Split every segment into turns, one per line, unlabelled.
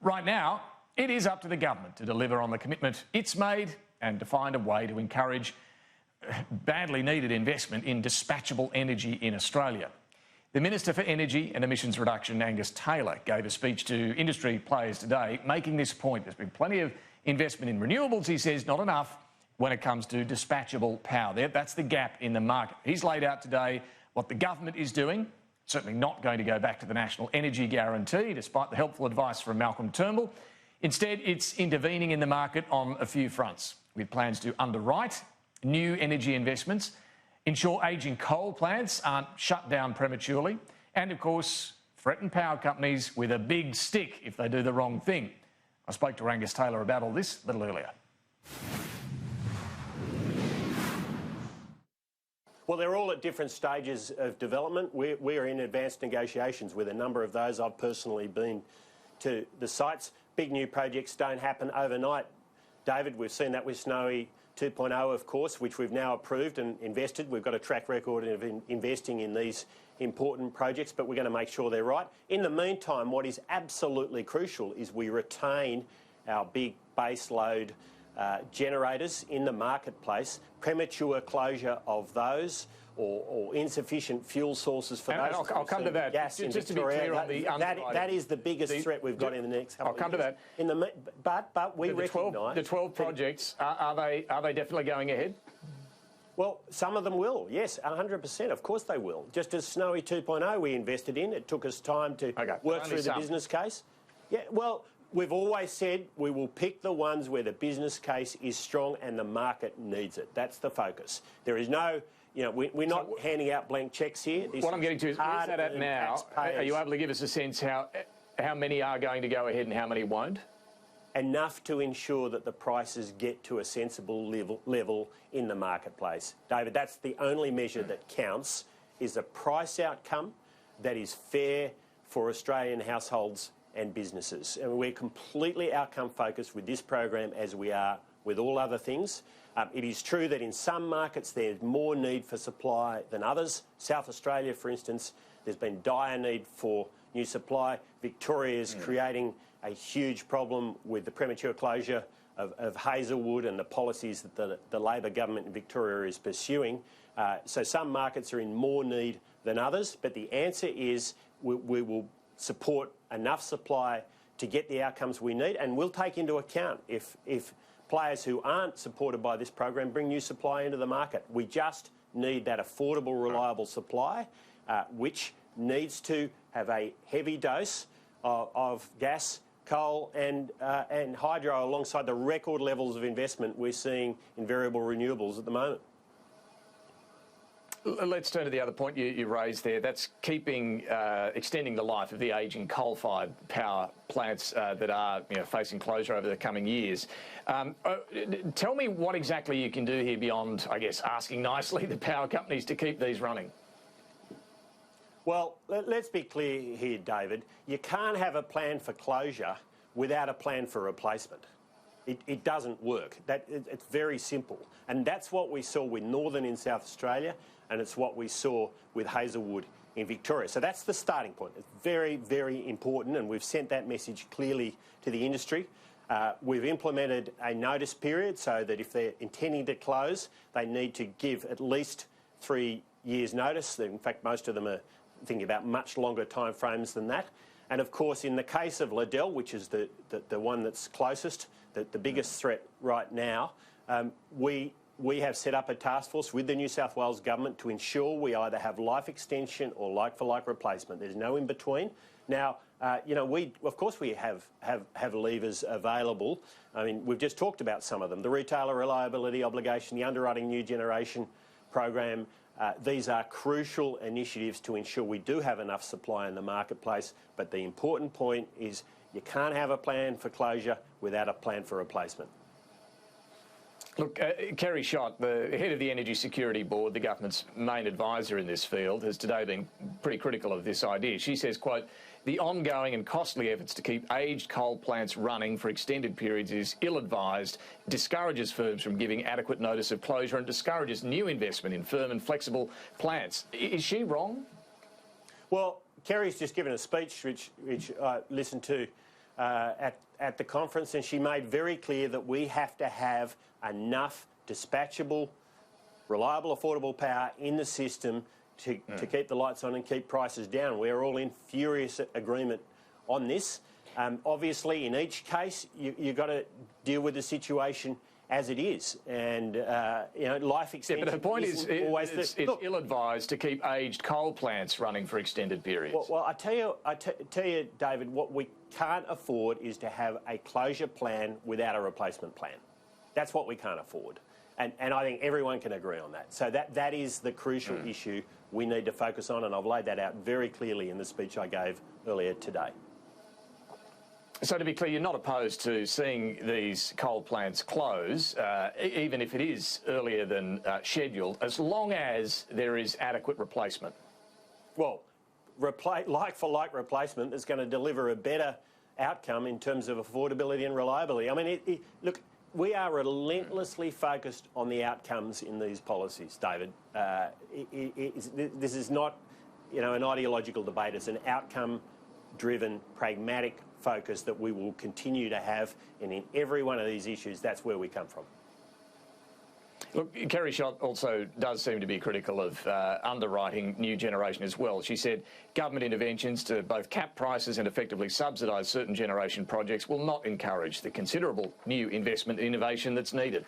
Right now, it is up to the government to deliver on the commitment it's made and to find a way to encourage badly needed investment in dispatchable energy in Australia. The Minister for Energy and Emissions Reduction, Angus Taylor, gave a speech to industry players today, making this point. There's been plenty of investment in renewables, he says, not enough when it comes to dispatchable power. That's the gap in the market. He's laid out today what the government is doing, certainly not going to go back to the National Energy Guarantee, despite the helpful advice from Malcolm Turnbull. Instead, it's intervening in the market on a few fronts, with plans to underwrite new energy investments, ensure ageing coal plants aren't shut down prematurely, and, of course, threaten power companies with a big stick if they do the wrong thing. I spoke to Angus Taylor about all this a little earlier.
Well, they're all at different stages of development. We're in advanced negotiations with a number of those. I've personally been to the sites. Big new projects don't happen overnight, David. We've seen that with Snowy 2.0, of course, which we've now approved and invested. We've got a track record of investing in these important projects, but we're going to make sure they're right. In the meantime, what is absolutely crucial is we retain our big base load generators in the marketplace. Premature closure of those or insufficient fuel sources for those.
I'll come to that.
Gas
just to be clear on the
that is the biggest threat we've got in the next couple of years.
I'll come to that.
But we recognise...
The 12 projects, are they definitely going ahead?
Well, some of them will, yes, 100%. Of course they will. Just as Snowy 2.0 we invested in, it took us time to work through the business case. Yeah, well, we've always said we will pick the ones where the business case is strong and the market needs it. That's the focus. There is no... You know, we're not handing out blank cheques here.
What I'm getting to is, where's that at now? Are you able to give us a sense how many are going to go ahead and how many won't?
Enough to ensure that the prices get to a sensible level in the marketplace. David, that's the only measure that counts, is a price outcome that is fair for Australian households and businesses. And we're completely outcome focused with this program, as we are with all other things. It is true that in some markets there's more need for supply than others. South Australia, for instance, there's been dire need for new supply. Victoria is creating a huge problem with the premature closure of Hazelwood and the policies that the Labor government in Victoria is pursuing. So some markets are in more need than others, but the answer is we will support enough supply to get the outcomes we need, and we'll take into account if players who aren't supported by this program bring new supply into the market. We just need that affordable, reliable supply, which needs to have a heavy dose of gas, coal and hydro, alongside the record levels of investment we're seeing in variable renewables at the moment.
Let's turn to the other point you raised there. That's extending the life of the ageing coal-fired power plants that are facing closure over the coming years. Tell me what exactly you can do here beyond, I guess, asking nicely the power companies to keep these running.
Well, let's be clear here, David. You can't have a plan for closure without a plan for replacement. It doesn't work. It's very simple. And that's what we saw with Northern in South Australia, and it's what we saw with Hazelwood in Victoria. So that's the starting point. It's very, very important, and we've sent that message clearly to the industry. We've implemented a notice period so that if they're intending to close, they need to give at least 3 years' notice. In fact, most of them are thinking about much longer timeframes than that. And of course, in the case of Liddell, which is the one that's closest, the biggest threat right now, we have set up a task force with the New South Wales government to ensure we either have life extension or like-for-like replacement. There's no in between. Now, of course we have levers available. I mean, we've just talked about some of them: the retailer reliability obligation, the underwriting new generation program. These are crucial initiatives to ensure we do have enough supply in the marketplace. But the important point is you can't have a plan for closure without a plan for replacement.
Look, Kerry Schott, the head of the Energy Security Board, the government's main advisor in this field, has today been pretty critical of this idea. She says, quote, "The ongoing and costly efforts to keep aged coal plants running for extended periods is ill-advised, discourages firms from giving adequate notice of closure and discourages new investment in firm and flexible plants." Is she wrong?
Well, Kerry's just given a speech which I listened to at the conference, and she made very clear that we have to have enough dispatchable, reliable, affordable power in the system to keep the lights on and keep prices down. We're all in furious agreement on this. Obviously, in each case, you've got to deal with the situation as it is, and life extension.
Yeah, but her point is, it's
look,
ill-advised to keep aged coal plants running for extended periods.
Well, I tell you, David, what we can't afford is to have a closure plan without a replacement plan. That's what we can't afford, and I think everyone can agree on that. So that is the crucial issue we need to focus on, and I've laid that out very clearly in the speech I gave earlier today.
So to be clear, you're not opposed to seeing these coal plants close, even if it is earlier than scheduled, as long as there is adequate replacement?
Well, like-for-like replacement is going to deliver a better outcome in terms of affordability and reliability. I mean, look, we are relentlessly focused on the outcomes in these policies, David. This is not, an ideological debate. It's an outcome-driven, pragmatic focus that we will continue to have, and in every one of these issues, that's where we come from.
Look, Kerry Schott also does seem to be critical of underwriting new generation as well. She said government interventions to both cap prices and effectively subsidise certain generation projects will not encourage the considerable new investment and innovation that's needed.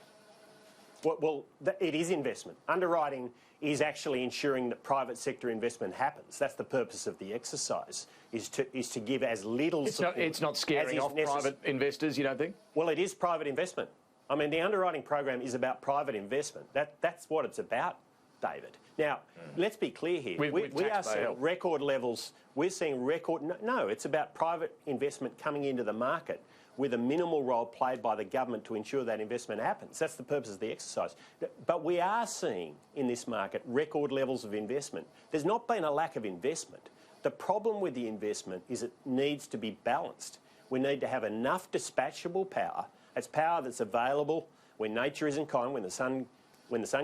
Well, it is investment. Underwriting is actually ensuring that private sector investment happens. That's the purpose of the exercise, is to give as little support.
It's not scaring off private investors, you don't think?
Well, it is private investment. I mean, the underwriting program is about private investment. That's what it's about, David. Now, let's be clear here. We are seeing record levels. We're seeing record... No, it's about private investment coming into the market with a minimal role played by the government to ensure that investment happens. That's the purpose of the exercise. But we are seeing in this market record levels of investment. There's not been a lack of investment. The problem with the investment is it needs to be balanced. We need to have enough dispatchable power. It's power that's available when nature isn't kind, when the sun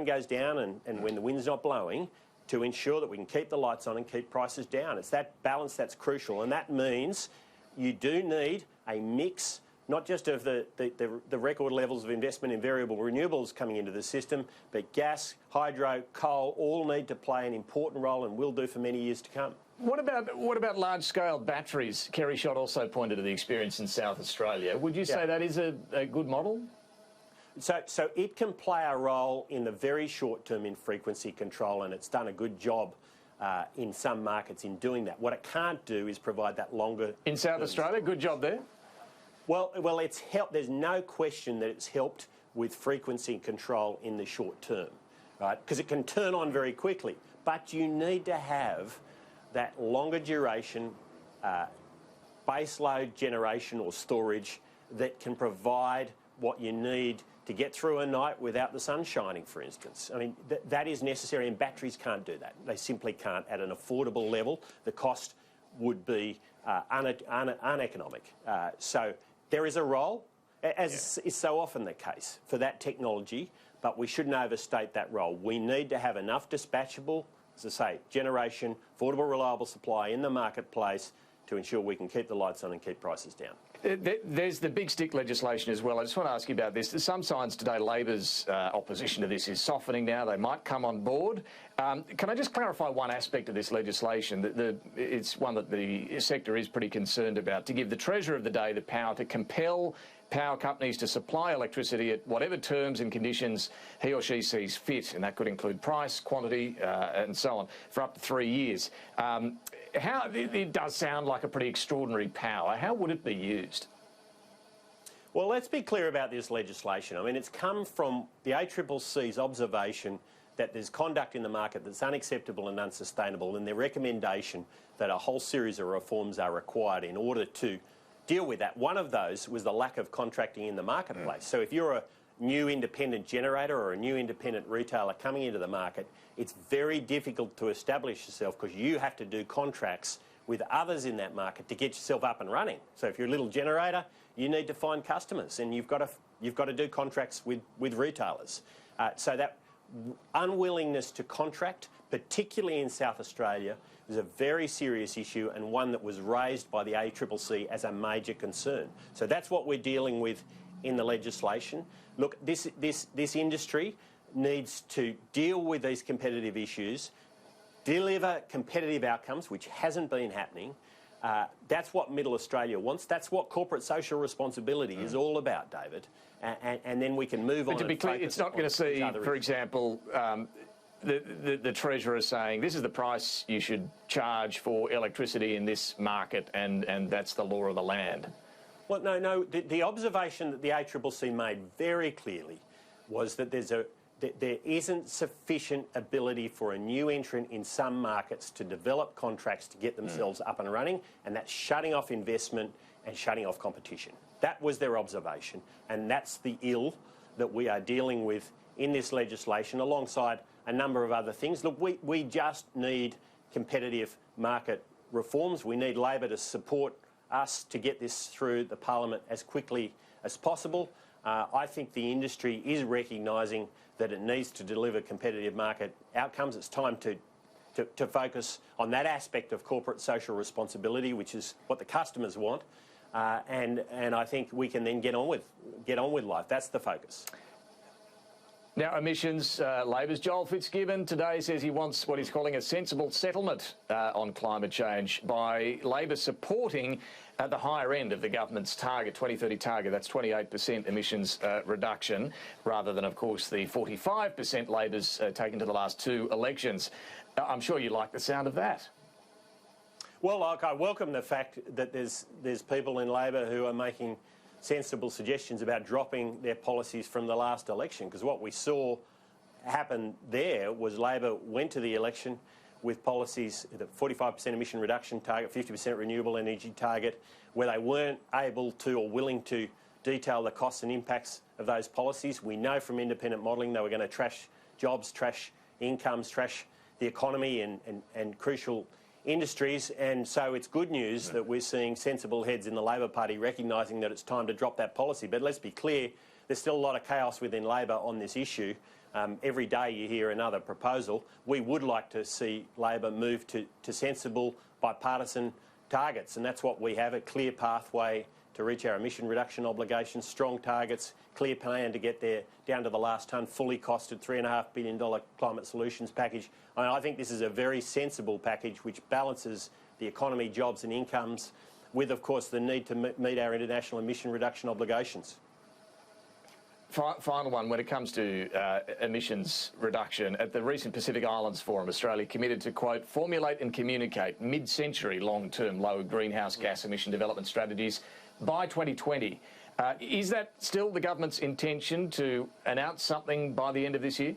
goes down and when the wind's not blowing, to ensure that we can keep the lights on and keep prices down. It's that balance that's crucial, and that means you do need a mix, not just of the record levels of investment in variable renewables coming into the system, but gas, hydro, coal all need to play an important role and will do for many years to come.
What about large-scale batteries? Kerry Schott also pointed to the experience in South Australia. Would you say that is a good model?
So it can play a role in the very short term in frequency control, and it's done a good job in some markets in doing that. What it can't do is provide that longer... In
South Australia, good job there?
Well, it's helped. There's no question that it's helped with frequency control in the short term, right? Because it can turn on very quickly. But you need to have that longer duration baseload generation or storage that can provide what you need to get through a night without the sun shining, for instance. I mean, that is necessary, and batteries can't do that. They simply can't at an affordable level. The cost would be uneconomic. So there is a role, as is so often the case, for that technology, but we shouldn't overstate that role. We need to have enough dispatchable, as I say, generation, affordable, reliable supply in the marketplace to ensure we can keep the lights on and keep prices down.
There's the big stick legislation as well. I just want to ask you about this. There's some signs today Labor's opposition to this is softening now. They might come on board. Can I just clarify one aspect of this legislation? It's one that the sector is pretty concerned about, to give the Treasurer of the day the power to compel power companies to supply electricity at whatever terms and conditions he or she sees fit, and that could include price, quantity and so on, for up to 3 years. It does sound like a pretty extraordinary power. How would it be used?
Well, let's be clear about this legislation. I mean, it's come from the ACCC's observation that there's conduct in the market that's unacceptable and unsustainable, and their recommendation that a whole series of reforms are required in order to deal with that. One of those was the lack of contracting in the marketplace. So if you're a new independent generator or a new independent retailer coming into the market, it's very difficult to establish yourself because you have to do contracts with others in that market to get yourself up and running. So if you're a little generator, you need to find customers, and you've got to do contracts with retailers. So that unwillingness to contract, particularly in South Australia, is a very serious issue and one that was raised by the ACCC as a major concern. So that's what we're dealing with in the legislation. Look, this industry needs to deal with these competitive issues, deliver competitive outcomes, which hasn't been happening. That's what Middle Australia wants. That's what corporate social responsibility is all about, David. And then we can move on.
But to be clear, it's not going to see, for example, the Treasurer saying this is the price you should charge for electricity in this market, and that's the law of the land.
Well, no. The observation that the ACCC made very clearly was that there isn't sufficient ability for a new entrant in some markets to develop contracts to get themselves up and running, and that's shutting off investment and shutting off competition. That was their observation, and that's the ill that we are dealing with in this legislation, alongside a number of other things. Look, we just need competitive market reforms. We need Labor to support us to get this through the Parliament as quickly as possible. I think the industry is recognising that it needs to deliver competitive market outcomes. It's time to focus on that aspect of corporate social responsibility, which is what the customers want, and I think we can then get on with life. That's the focus.
Now, emissions, Labor's Joel Fitzgibbon today says he wants what he's calling a sensible settlement on climate change by Labor supporting at the higher end of the government's target, 2030 target. That's 28% emissions reduction, rather than, of course, the 45% Labor's taken to the last two elections. I'm sure you like the sound of that.
Well, like, I welcome the fact that there's people in Labor who are making sensible suggestions about dropping their policies from the last election, because what we saw happen there was Labor went to the election with policies, the 45% emission reduction target, 50% renewable energy target, where they weren't able to or willing to detail the costs and impacts of those policies. We know from independent modelling they were going to trash jobs, trash incomes, trash the economy and crucial industries, and so it's good news that we're seeing sensible heads in the Labor Party recognising that it's time to drop that policy. But let's be clear, there's still a lot of chaos within Labor on this issue. Every day you hear another proposal. We would like to see Labor move to sensible bipartisan targets, and that's what we have, a clear pathway to reach our emission reduction obligations, strong targets, clear plan to get there down to the last tonne, fully costed $3.5 billion climate solutions package. I think this is a very sensible package which balances the economy, jobs and incomes with, of course, the need to meet our international emission reduction obligations.
Final one, when it comes to emissions reduction, at the recent Pacific Islands Forum, Australia committed to, quote, formulate and communicate mid-century long-term low greenhouse gas emission development strategies by 2020. Is that still the government's intention to announce something by the end of this year?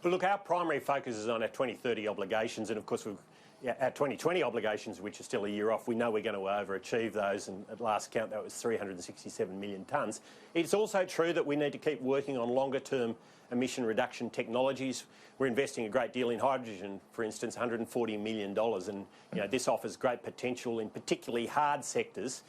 Well, look, our primary focus is on our 2030 obligations, and of course our 2020 obligations, which are still a year off. We know we're going to overachieve those, and at last count that was 367 million tonnes. It's also true that we need to keep working on longer-term emission reduction technologies. We're investing a great deal in hydrogen, for instance, $140 million, and this offers great potential in particularly hard sectors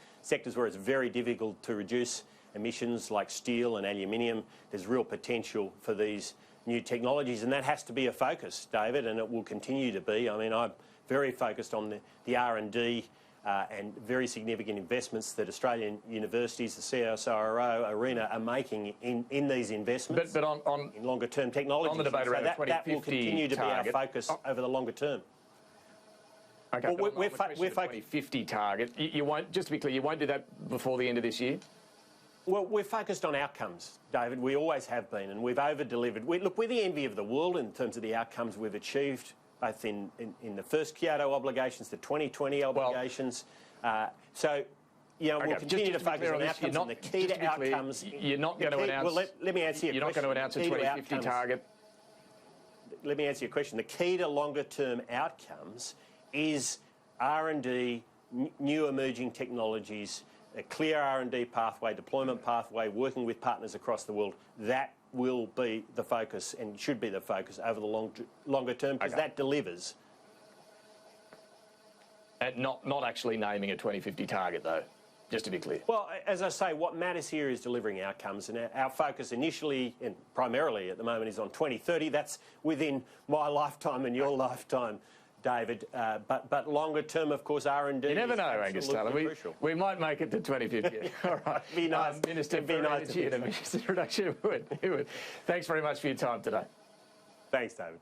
where it's very difficult to reduce emissions like steel and aluminium. There's real potential for these new technologies, and that has to be a focus, David, and it will continue to be. I mean, I'm very focused on the R&D and very significant investments that Australian universities, the CSIRO, ARENA are making in these investments,
but on
in longer-term technologies.
On the debate around the 2050
that will continue to
target,
be our focus over the longer term.
Okay,
well,
we're focused on the 2050 target. You won't, just to be clear, you won't do that before the end of this year?
Well, we're focused on outcomes, David. We always have been, and we've over-delivered. Look, we're the envy of the world in terms of the outcomes we've achieved, both in the first Kyoto obligations, the 2020 obligations. So, we'll continue to focus on outcomes, and the key to outcomes...
You're not going to announce...
Well, let me answer your question.
You're not going to announce a 2050 target?
Let me answer your question. The key to longer-term outcomes is R&D, new emerging technologies, a clear R&D pathway, deployment pathway, working with partners across the world. That will be the focus and should be the focus over the longer term, because that delivers.
And not actually naming a 2050 target, though, just to be clear.
Well, as I say, what matters here is delivering outcomes, and our focus initially and primarily at the moment is on 2030. That's within my lifetime and your lifetime, David. But longer term, of course, R&D.
You never know, Angus Taylor. We might make it to 2050. All right.
Be nice.
Minister for Energy and Emissions Reduction. Thanks very much for your time today.
Thanks, David.